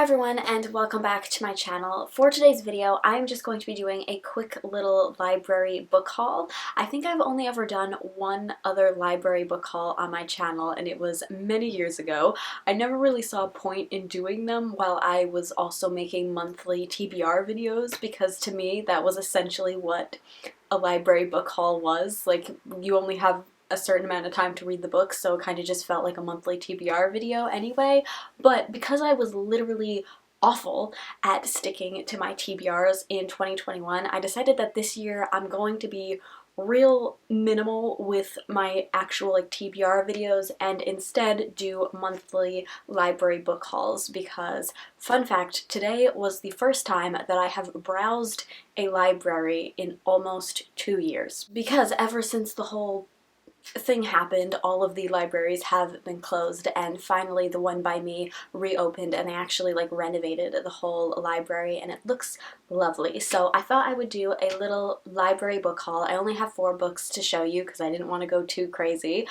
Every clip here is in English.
Hi everyone, and welcome back to my channel. For today's video, I'm just going to be doing a quick little library book haul. I think I've only ever done one other library book haul on my channel, and it was many years ago. I never really saw a point in doing them while I was also making monthly TBR videos, because to me that was essentially what a library book haul was. Like, you only have a certain amount of time to read the book, so it kind of just felt like a monthly TBR video anyway. But because I was literally awful at sticking to my TBRs in 2021, I decided that this year I'm going to be real minimal with my actual TBR videos and instead do monthly library book hauls, because fun fact, today was the first time that I have browsed a library in almost 2 years, because ever since the whole thing happened, all of the libraries have been closed, and finally the one by me reopened, and they actually renovated the whole library and it looks lovely. So I thought I would do a little library book haul. I only have 4 books to show you because I didn't want to go too crazy.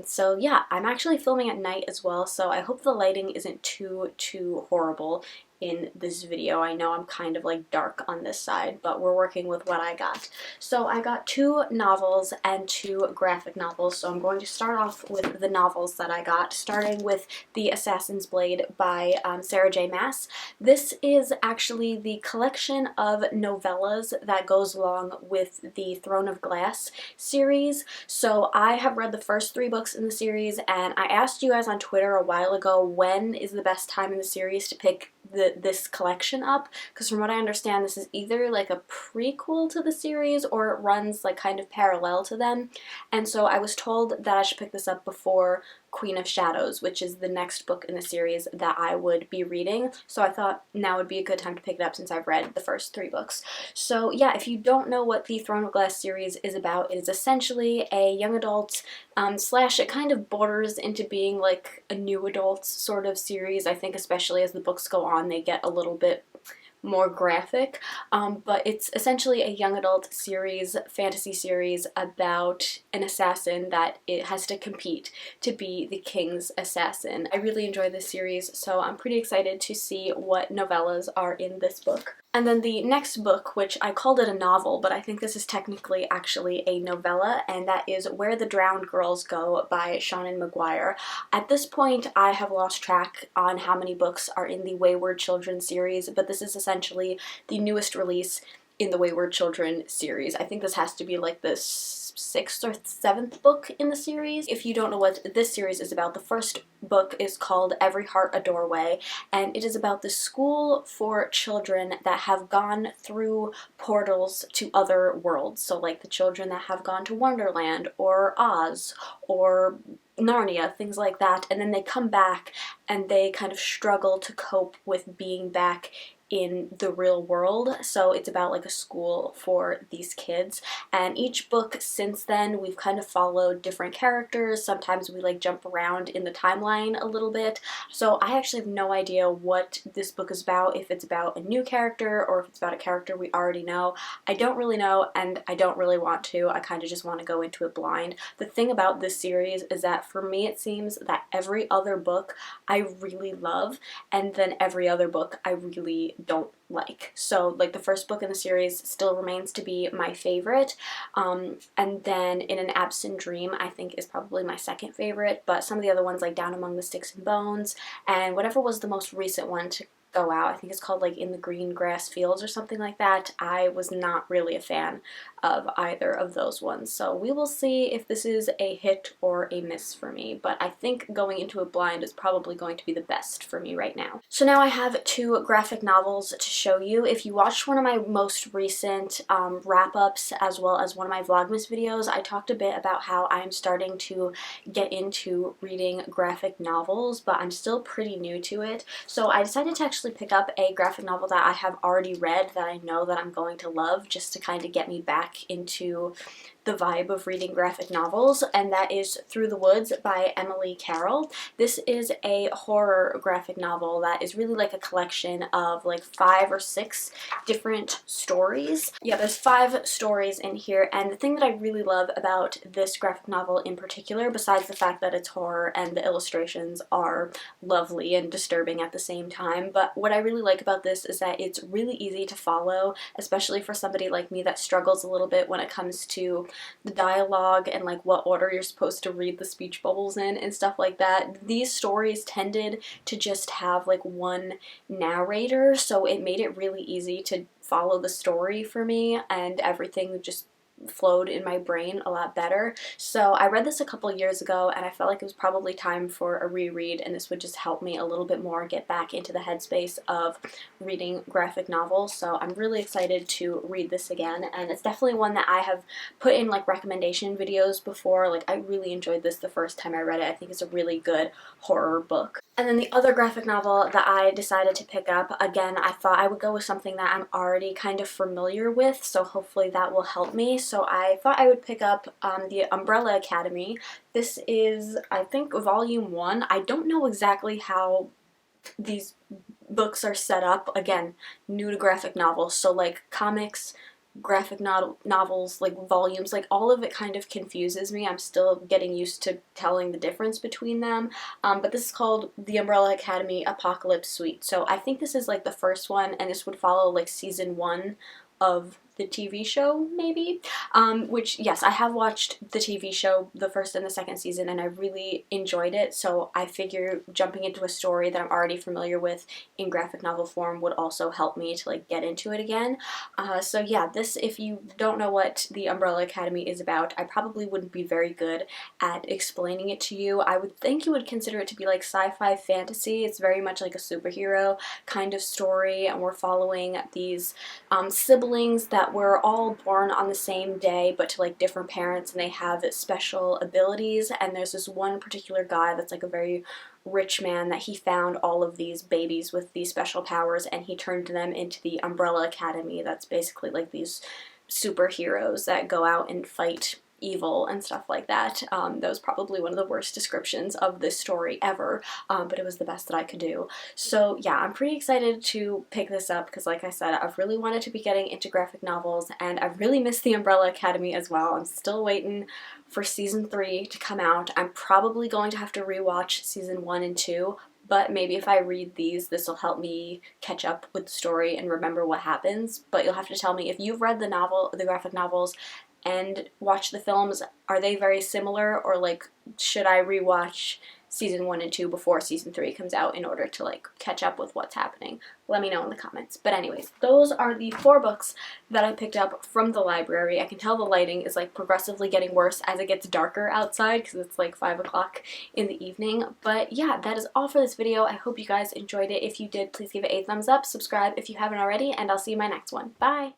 So yeah, I'm actually filming at night as well, so I hope the lighting isn't too horrible in this video. I know I'm kind of dark on this side, but we're working with what I got. So I got 2 novels and 2 graphic novels, so I'm going to start off with the novels that I got, starting with The Assassin's Blade by Sarah J. Maas. This is actually the collection of novellas that goes along with the Throne of Glass series. So I have read the first 3 books in the series, and I asked you guys on Twitter a while ago when is the best time in the series to pick this collection up, because from what I understand this is either a prequel to the series or it runs kind of parallel to them, and so I was told that I should pick this up before Queen of Shadows, which is the next book in the series that I would be reading. So I thought now would be a good time to pick it up since I've read the first 3 books. So yeah, if you don't know what the Throne of Glass series is about, it is essentially a young adult slash it kind of borders into being a new adult sort of series. I think especially as the books go on they get a little bit more graphic, but it's essentially a young adult series, fantasy series, about an assassin that it has to compete to be the king's assassin. I really enjoy this series, so I'm pretty excited to see what novellas are in this book. And then the next book, which I called it a novel, but I think this is technically actually a novella, and that is Where the Drowned Girls Go by Seanan McGuire. At this point, I have lost track on how many books are in the Wayward Children series, but this is essentially the newest release in the Wayward Children series. I think this has to be the 6th or 7th book in the series. If you don't know what this series is about, the first book is called Every Heart a Doorway, and it is about the school for children that have gone through portals to other worlds. So the children that have gone to Wonderland or Oz or Narnia, things like that, and then they come back and they kind of struggle to cope with being back in the real world. So it's about a school for these kids, and each book since then we've kind of followed different characters. Sometimes we jump around in the timeline a little bit, so I actually have no idea what this book is about, if it's about a new character or if it's about a character we already know. I don't really know, and I don't really want to. I kind of just want to go into it blind. The thing about this series is that for me it seems that every other book I really love, and then every other book I really don't like. So the first book in the series still remains to be my favorite, and then In an Absent Dream I think is probably my second favorite, but some of the other ones Down Among the Sticks and Bones, and whatever was the most recent one to go out, I think it's called In the Green Grass Fields or something like that, I was not really a fan of either of those ones. So we will see if this is a hit or a miss for me, but I think going into it blind is probably going to be the best for me right now. So now I have 2 graphic novels to show you. If you watched one of my most recent wrap-ups as well as one of my Vlogmas videos, I talked a bit about how I'm starting to get into reading graphic novels, but I'm still pretty new to it. So I decided to actually pick up a graphic novel that I have already read that I know that I'm going to love, just to kind of get me back into the vibe of reading graphic novels, and that is Through the Woods by Emily Carroll. This is a horror graphic novel that is really like a collection of like 5 or 6 different stories. Yeah, there's 5 stories in here, and the thing that I really love about this graphic novel in particular, besides the fact that it's horror and the illustrations are lovely and disturbing at the same time, but what I really like about this is that it's really easy to follow, especially for somebody like me that struggles a little bit when it comes to the dialogue and like what order you're supposed to read the speech bubbles in and stuff like that. These stories tended to just have like one narrator, so it made it really easy to follow the story for me, and everything just flowed in my brain a lot better. So I read this a couple years ago, and I felt like it was probably time for a reread, and this would just help me a little bit more get back into the headspace of reading graphic novels. So I'm really excited to read this again, and it's definitely one that I have put in like recommendation videos before. Like, I really enjoyed this the first time I read it. I think it's a really good horror book. And then the other graphic novel that I decided to pick up, again, I thought I would go with something that I'm already kind of familiar with, so hopefully that will help me. So I thought I would pick up The Umbrella Academy. This is, I think, volume 1. I don't know exactly how these books are set up. Again, new to graphic novels, so like comics, graphic novels, like volumes, like all of it kind of confuses me. I'm still getting used to telling the difference between them, but this is called The Umbrella Academy Apocalypse Suite. So I think this is like the first one, and this would follow like season 1 of the TV show, maybe, which, yes, I have watched the TV show, the first and the second season, and I really enjoyed it, so I figure jumping into a story that I'm already familiar with in graphic novel form would also help me to like get into it again. So yeah, this, if you don't know what the Umbrella Academy is about, I probably wouldn't be very good at explaining it to you. I would think you would consider it to be like sci-fi fantasy. It's very much like a superhero kind of story, and we're following these siblings that were all born on the same day but to like different parents, and they have special abilities. And there's this one particular guy that's like a very rich man that he found all of these babies with these special powers, and he turned them into the Umbrella Academy. That's basically like these superheroes that go out and fight evil and stuff like that. That was probably one of the worst descriptions of this story ever, but it was the best that I could do. So yeah, I'm pretty excited to pick this up because, like I said, I've really wanted to be getting into graphic novels, and I've really missed the Umbrella Academy as well. I'm still waiting for season 3 to come out. I'm probably going to have to rewatch season 1 and 2, but maybe if I read these, this will help me catch up with the story and remember what happens. But you'll have to tell me if you've read the graphic novels and watch the films, are they very similar, or like should I rewatch season 1 and 2 before season 3 comes out in order to like catch up with what's happening? Let me know in the comments. But anyways, those are the 4 books that I picked up from the library. I can tell the lighting is like progressively getting worse as it gets darker outside because it's like 5 o'clock in the evening. But yeah, that is all for this video. I hope you guys enjoyed it. If you did, please give it a thumbs up, subscribe if you haven't already, and I'll see you in my next one. Bye!